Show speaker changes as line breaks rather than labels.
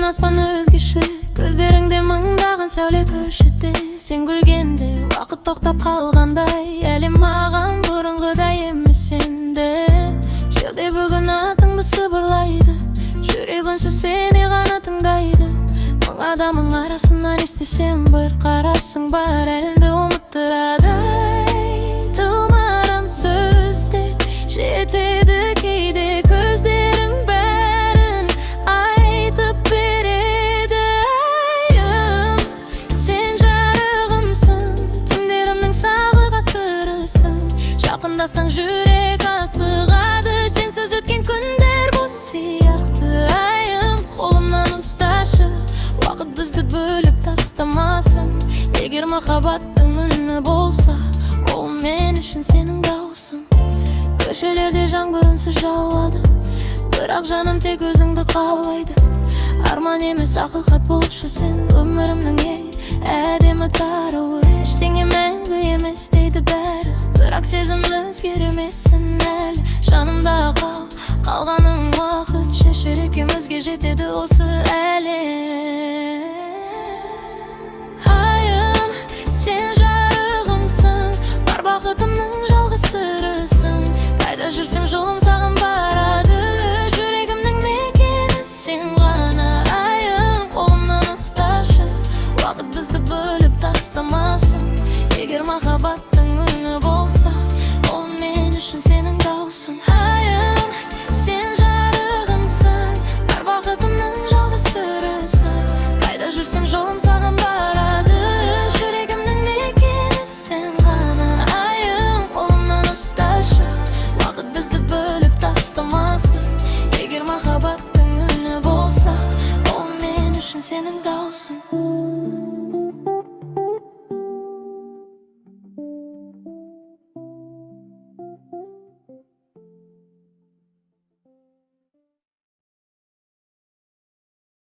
Бүгін аспан өзгеше, көздеріңде мыңдаған сәуле көшуде. Сен күлгенде уақыт тоқтап қалғандай, әлем маған бұрынғыдай емес енді. Желде бүгін атыңды сыбырлайды, жүрек үнсіз сені ғана тыңдайды. Мың адамның арасынан естесем бір қарасың бар, әлемді ұмыттырады. Айтылмаған сөздер жетеді кейде, көздерің бәрін айтып береді. Айым, сен жарығымсың, түндерімнің сағы ғасырысың. Жақындасаң жүрек асығады, сенсіз өткен күндер бос сияқты. Айым, қолымнан ұсташы, уақыт бізді бөліп тастамасын. Егер махаббаттың үні болса, ол мен үшін сенің даусың. Көшелерде жаңбыр үнсіз жауады, бірақ жаным тек өзіңді қалайды. Арман емес ақиқат болшы сен, өмірімнің ең әдемі таруы. Ештеңе мәңгі емес дейді бәрі, бірақ сезім өзгермесін әлі. Жанымда қалғаның уақыт шешер, екеумізге жетеді осы әлем. Айым, сен жарығымсың, бар бақытымның жалғыз сырысың. Қайда жүрсем жолым саған барады, жүрегімнің мекені сен ғана. Айым, қолымнан ұсташы, уақыт бізді бөліп тастамасын. Егер махаббаттың үні болса, ол мен үшін сенің даусың. Айым, сен жарығымсың, бар бақытымның жалғыз сырысың. Қайда жүрсем жолым саған барады, жүрегімнің мекені сен ғана. Айым, қолымнан ұсташы, уақыт бізді бөліп тастамасын. Егер махаббаттың үні болса, ол мен үшін сенің даусың.